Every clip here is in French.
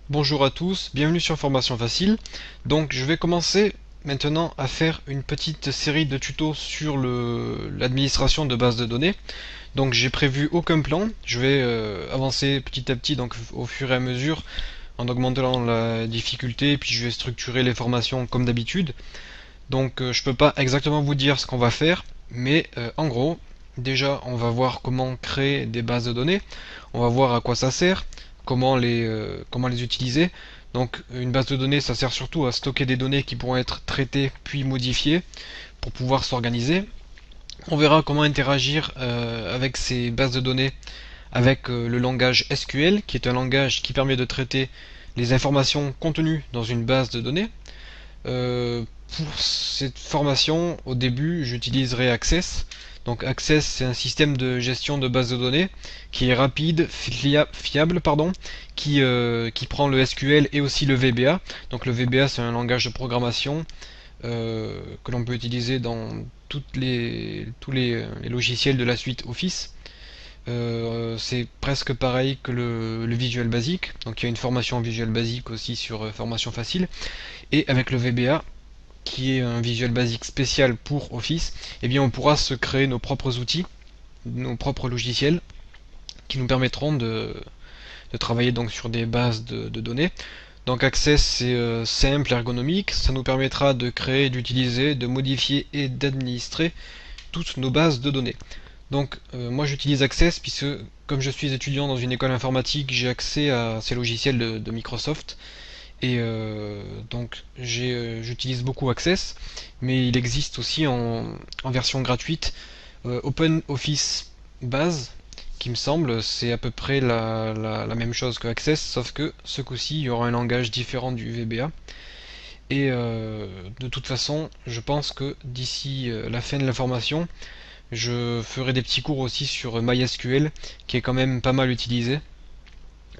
Bonjour à tous, bienvenue sur Formation Facile. Donc je vais commencer maintenant à faire une petite série de tutos sur l'administration de bases de données. Donc j'ai prévu aucun plan, je vais avancer petit à petit donc au fur et à mesure en augmentant la difficulté, puis je vais structurer les formations comme d'habitude. Donc je peux pas exactement vous dire ce qu'on va faire, mais en gros, déjà on va voir comment créer des bases de données, on va voir à quoi ça sert, comment les utiliser. Donc une base de données, ça sert surtout à stocker des données qui pourront être traitées puis modifiées pour pouvoir s'organiser. On verra comment interagir avec ces bases de données avec le langage SQL, qui est un langage qui permet de traiter les informations contenues dans une base de données. Euh, pour cette formation, au début, j'utiliserai Access. Donc Access, c'est un système de gestion de base de données qui est rapide, fiable, pardon, qui prend le SQL et aussi le VBA. Donc le VBA, c'est un langage de programmation que l'on peut utiliser dans tous les logiciels de la suite Office. C'est presque pareil que le Visual Basic. Donc il y a une formation Visual Basic aussi sur formation facile. Et avec le VBA, qui est un Visual Basic spécial pour Office, eh bien on pourra se créer nos propres outils, nos propres logiciels, qui nous permettront de travailler donc sur des bases de données. Donc Access c'est simple, ergonomique, ça nous permettra de créer, d'utiliser, de modifier et d'administrer toutes nos bases de données. Donc moi j'utilise Access puisque comme je suis étudiant dans une école informatique, j'ai accès à ces logiciels de Microsoft. Et donc j'utilise beaucoup Access, mais il existe aussi en version gratuite OpenOffice Base, qui me semble c'est à peu près la même chose que Access, sauf que ce coup-ci il y aura un langage différent du VBA. Et de toute façon, je pense que d'ici la fin de la formation, je ferai des petits cours aussi sur MySQL, qui est quand même pas mal utilisé.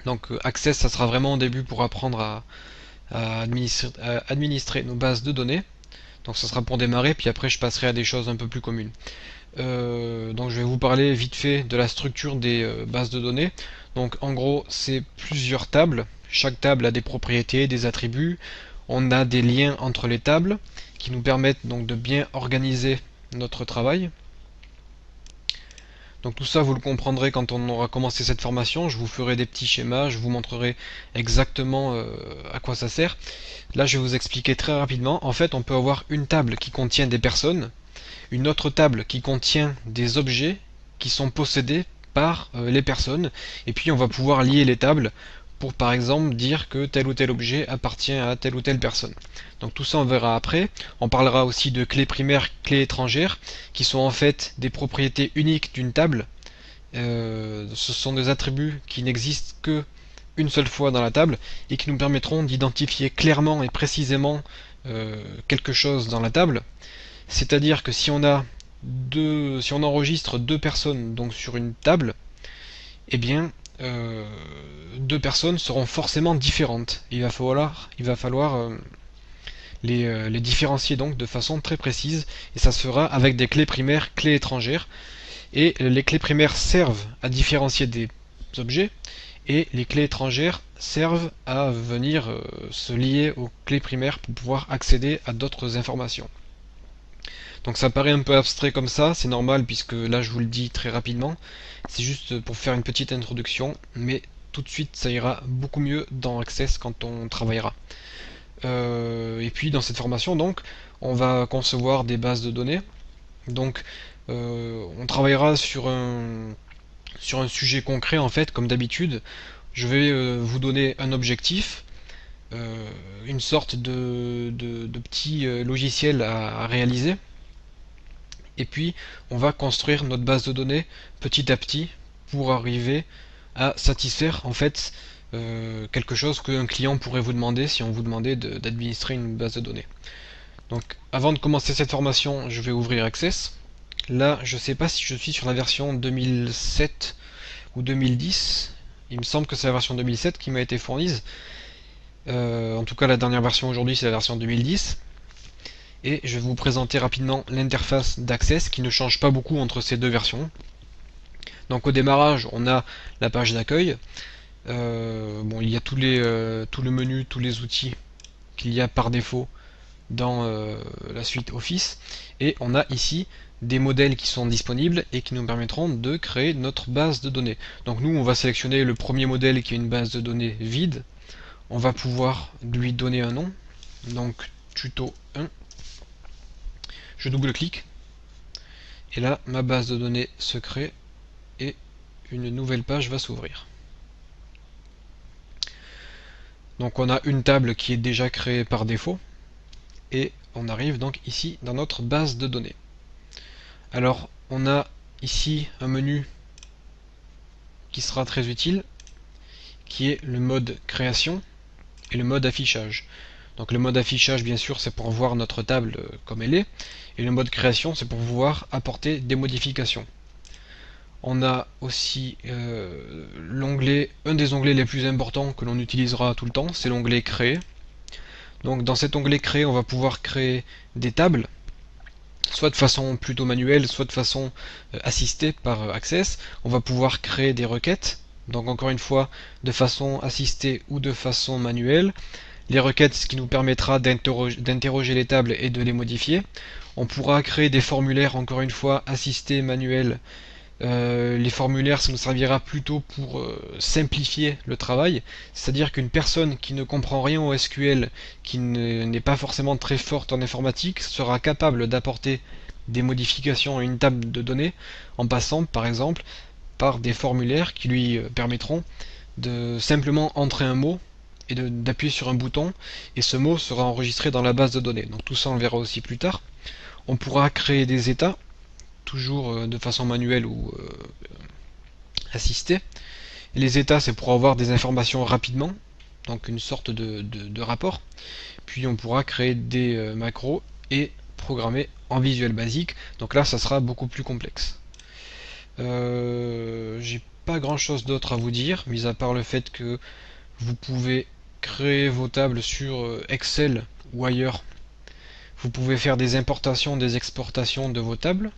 Donc Access, ça sera vraiment au début pour apprendre à administrer nos bases de données. Donc ça sera pour démarrer, puis après je passerai à des choses un peu plus communes. Donc je vais vous parler vite fait de la structure des bases de données. Donc en gros c'est plusieurs tables. Chaque table a des propriétés, des attributs. On a des liens entre les tables qui nous permettent donc de bien organiser notre travail. Donc tout ça, vous le comprendrez quand on aura commencé cette formation. Je vous ferai des petits schémas, je vous montrerai exactement à quoi ça sert. Là, je vais vous expliquer très rapidement. En fait, on peut avoir une table qui contient des personnes, une autre table qui contient des objets qui sont possédés par les personnes, et puis on va pouvoir lier les tables pour par exemple dire que tel ou tel objet appartient à telle ou telle personne. Donc tout ça on verra après. On parlera aussi de clés primaires, clés étrangères, qui sont en fait des propriétés uniques d'une table. Ce sont des attributs qui n'existent que une seule fois dans la table et qui nous permettront d'identifier clairement et précisément quelque chose dans la table. C'est-à-dire que si on enregistre deux personnes donc sur une table, eh bien deux personnes seront forcément différentes. Il va falloir les différencier donc de façon très précise et ça se fera avec des clés primaires, clés étrangères. Et les clés primaires servent à différencier des objets et les clés étrangères servent à venir se lier aux clés primaires pour pouvoir accéder à d'autres informations. Donc ça paraît un peu abstrait comme ça, c'est normal puisque là je vous le dis très rapidement, c'est juste pour faire une petite introduction, mais tout de suite ça ira beaucoup mieux dans Access quand on travaillera. Et puis dans cette formation donc, on va concevoir des bases de données. Donc on travaillera sur un sujet concret en fait, comme d'habitude. Je vais vous donner un objectif, une sorte de petit logiciel à réaliser. Et puis on va construire notre base de données petit à petit pour arriver à satisfaire en fait quelque chose qu'un client pourrait vous demander si on vous demandait d'administrer une base de données. Donc avant de commencer cette formation, je vais ouvrir Access. Là, je ne sais pas si je suis sur la version 2007 ou 2010. Il me semble que c'est la version 2007 qui m'a été fournie. En tout cas, la dernière version aujourd'hui, c'est la version 2010. Et je vais vous présenter rapidement l'interface d'Access qui ne change pas beaucoup entre ces deux versions. Donc au démarrage, on a la page d'accueil. Bon, il y a tout le menu, tous les outils qu'il y a par défaut dans la suite Office, et on a ici des modèles qui sont disponibles et qui nous permettront de créer notre base de données. Donc nous, on va sélectionner le premier modèle qui est une base de données vide. On va pouvoir lui donner un nom, donc tuto 1. Je double-clique, et là, ma base de données se crée, et une nouvelle page va s'ouvrir. Donc on a une table qui est déjà créée par défaut, et on arrive donc ici dans notre base de données. Alors on a ici un menu qui sera très utile, qui est le mode création et le mode affichage. Donc le mode affichage, bien sûr, c'est pour voir notre table comme elle est, et le mode création, c'est pour pouvoir apporter des modifications. On a aussi l'onglet, un des onglets les plus importants que l'on utilisera tout le temps, c'est l'onglet créer. Donc dans cet onglet créer, on va pouvoir créer des tables, soit de façon plutôt manuelle, soit de façon assistée par Access. On va pouvoir créer des requêtes, donc encore une fois, de façon assistée ou de façon manuelle. Les requêtes, ce qui nous permettra d'interroger les tables et de les modifier. On pourra créer des formulaires, encore une fois, assistés, manuels. Les formulaires, ça nous servira plutôt pour simplifier le travail, c'est-à-dire qu'une personne qui ne comprend rien au SQL, qui n'est pas forcément très forte en informatique, sera capable d'apporter des modifications à une table de données en passant par exemple par des formulaires qui lui permettront de simplement entrer un mot et d'appuyer sur un bouton, et ce mot sera enregistré dans la base de données. Donc tout ça on verra aussi plus tard. On pourra créer des états, toujours de façon manuelle ou assistée. Et les états, c'est pour avoir des informations rapidement, donc une sorte de rapport. Puis on pourra créer des macros et programmer en Visual Basic. Donc là, ça sera beaucoup plus complexe. J'ai pas grand chose d'autre à vous dire, mis à part le fait que vous pouvez créer vos tables sur Excel ou ailleurs. Vous pouvez faire des importations, des exportations de vos tables.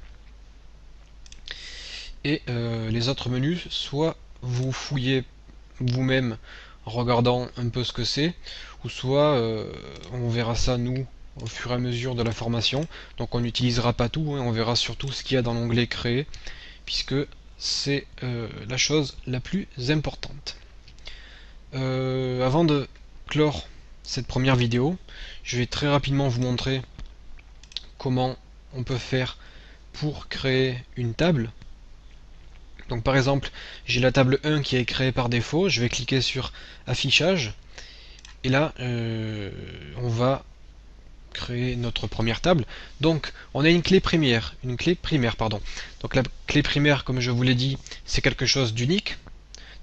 Et les autres menus, soit vous fouillez vous-même en regardant un peu ce que c'est, ou soit on verra ça nous au fur et à mesure de la formation. Donc on n'utilisera pas tout, hein, on verra surtout ce qu'il y a dans l'onglet créer, puisque c'est la chose la plus importante. Avant de clore cette première vidéo, je vais très rapidement vous montrer comment on peut faire pour créer une table. Donc par exemple, j'ai la table 1 qui est créée par défaut, je vais cliquer sur affichage, et là on va créer notre première table. Donc on a une clé primaire, pardon. Donc la clé primaire, comme je vous l'ai dit, c'est quelque chose d'unique.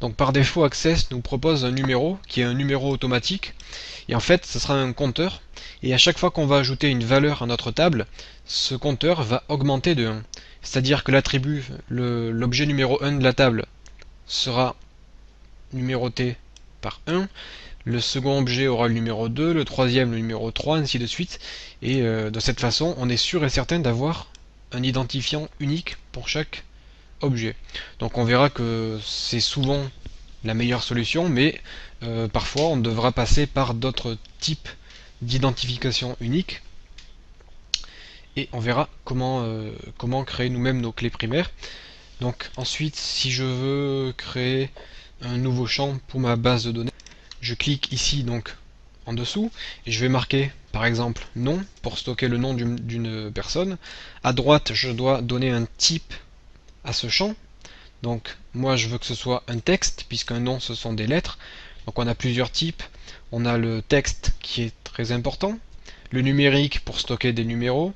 Donc par défaut, Access nous propose un numéro qui est un numéro automatique, et en fait ce sera un compteur, et à chaque fois qu'on va ajouter une valeur à notre table, ce compteur va augmenter de 1. C'est-à-dire que l'attribut, l'objet numéro 1 de la table sera numéroté par 1, le second objet aura le numéro 2, le troisième le numéro 3, ainsi de suite, et de cette façon on est sûr et certain d'avoir un identifiant unique pour chaque objet. Donc on verra que c'est souvent la meilleure solution, mais parfois on devra passer par d'autres types d'identification unique, et on verra comment créer nous-mêmes nos clés primaires. Donc ensuite, si je veux créer un nouveau champ pour ma base de données, je clique ici donc en dessous, et je vais marquer par exemple nom pour stocker le nom d'une personne. À droite, je dois donner un type à ce champ. Donc moi je veux que ce soit un texte, puisqu'un nom ce sont des lettres. Donc on a plusieurs types. On a le texte qui est très important, le numérique pour stocker des numéros,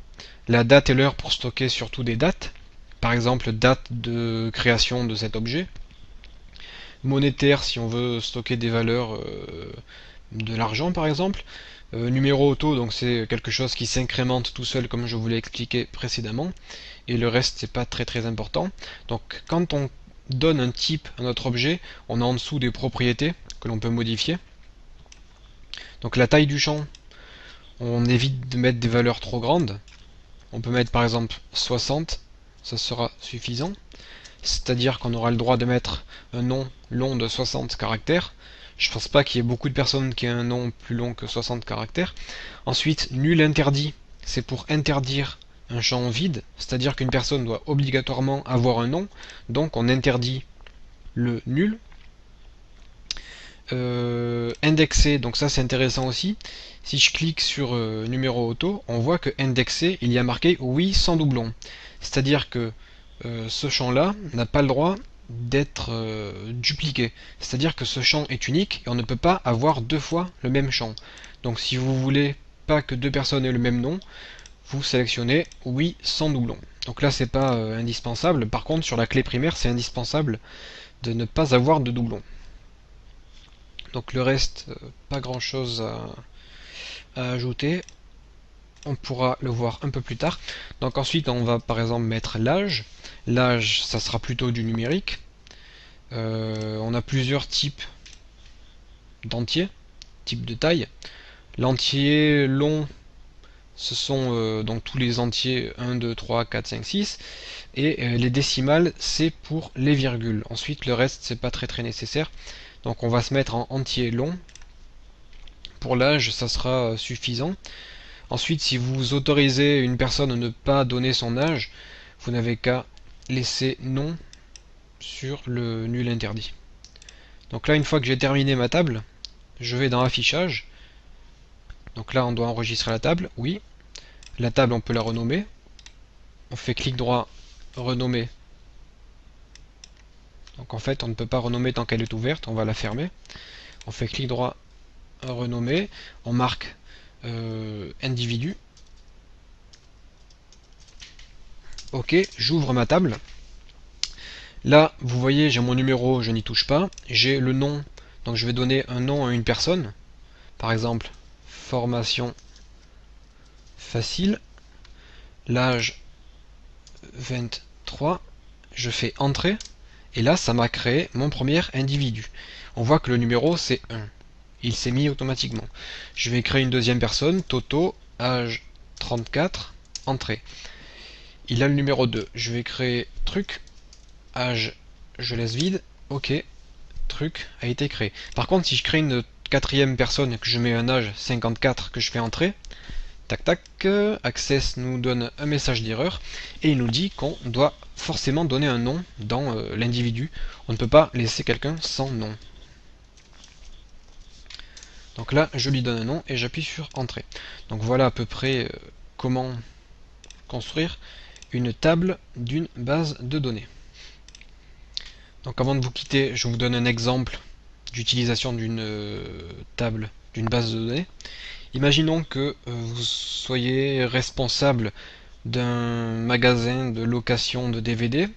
la date et l'heure pour stocker surtout des dates, par exemple date de création de cet objet, monétaire si on veut stocker des valeurs de l'argent par exemple, numéro auto, donc c'est quelque chose qui s'incrémente tout seul comme je vous l'ai expliqué précédemment, et le reste c'est pas très important. Donc quand on donne un type à notre objet, on a en dessous des propriétés que l'on peut modifier. Donc la taille du champ, on évite de mettre des valeurs trop grandes. On peut mettre par exemple 60, ça sera suffisant. c'est-à-dire qu'on aura le droit de mettre un nom long de 60 caractères. Je pense pas qu'il y ait beaucoup de personnes qui aient un nom plus long que 60 caractères. Ensuite, nul interdit, c'est pour interdire un champ vide, c'est-à-dire qu'une personne doit obligatoirement avoir un nom, donc on interdit le nul. Indexé, donc ça c'est intéressant aussi. Si je clique sur numéro auto, on voit que indexé, il y a marqué oui sans doublon. C'est-à-dire que ce champ-là n'a pas le droit d'être dupliqué. C'est-à-dire que ce champ est unique et on ne peut pas avoir deux fois le même champ. Donc si vous voulez pas que deux personnes aient le même nom, vous sélectionnez oui sans doublon. Donc là c'est pas indispensable. Par contre sur la clé primaire c'est indispensable de ne pas avoir de doublon. Donc le reste, pas grand chose à ajouter. On pourra le voir un peu plus tard. Donc ensuite on va par exemple mettre l'âge. L'âge ça sera plutôt du numérique. On a plusieurs types d'entiers, types de taille. L'entier long, ce sont donc tous les entiers 1, 2, 3, 4, 5, 6. Et les décimales c'est pour les virgules. Ensuite le reste c'est pas très nécessaire. Donc on va se mettre en entier long. Pour l'âge, ça sera suffisant. Ensuite, si vous autorisez une personne à ne pas donner son âge, vous n'avez qu'à laisser non sur le nul interdit. Donc là, une fois que j'ai terminé ma table, je vais dans affichage. Donc là, on doit enregistrer la table, oui. La table, on peut la renommer. On fait clic droit, renommer. Donc en fait, on ne peut pas renommer tant qu'elle est ouverte, on va la fermer. On fait clic droit, renommer. On marque individu. Ok, j'ouvre ma table. Là, vous voyez, j'ai mon numéro, je n'y touche pas. J'ai le nom, donc je vais donner un nom à une personne. Par exemple, formation facile. L'âge 23. Je fais entrer. Et là, ça m'a créé mon premier individu. On voit que le numéro, c'est 1. Il s'est mis automatiquement. Je vais créer une deuxième personne. Toto, âge 34. Entrée. Il a le numéro 2. Je vais créer truc. Âge, je laisse vide. Ok. Truc a été créé. Par contre, si je crée une quatrième personne et que je mets un âge 54 que je fais entrer, tac tac, Access nous donne un message d'erreur et il nous dit qu'on doit forcément donner un nom dans l'individu. On ne peut pas laisser quelqu'un sans nom. Donc là, je lui donne un nom et j'appuie sur Entrée. Donc voilà à peu près comment construire une table d'une base de données. Donc avant de vous quitter, je vous donne un exemple d'utilisation d'une table, d'une base de données. Imaginons que vous soyez responsable d'un magasin de location de DVD.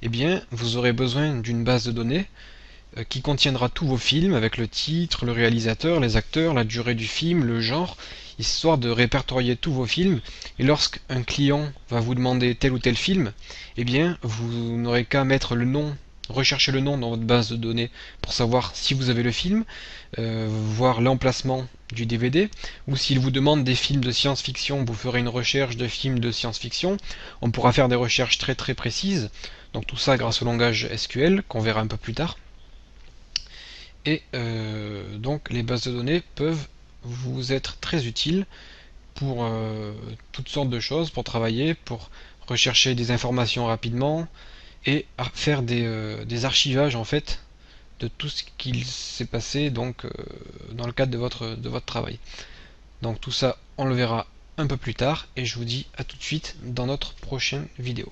Eh bien, vous aurez besoin d'une base de données qui contiendra tous vos films avec le titre, le réalisateur, les acteurs, la durée du film, le genre, histoire de répertorier tous vos films. Et lorsqu'un client va vous demander tel ou tel film, eh bien, vous n'aurez qu'à mettre le nom, rechercher le nom dans votre base de données pour savoir si vous avez le film, voir l'emplacement du DVD, ou s'il vous demande des films de science-fiction, vous ferez une recherche de films de science-fiction. On pourra faire des recherches très précises, donc tout ça grâce au langage SQL qu'on verra un peu plus tard. Et donc les bases de données peuvent vous être très utiles pour toutes sortes de choses, pour travailler, pour rechercher des informations rapidement et faire des archivages en fait de tout ce qu'il s'est passé donc dans le cadre de votre travail. Donc tout ça on le verra un peu plus tard et je vous dis à tout de suite dans notre prochaine vidéo.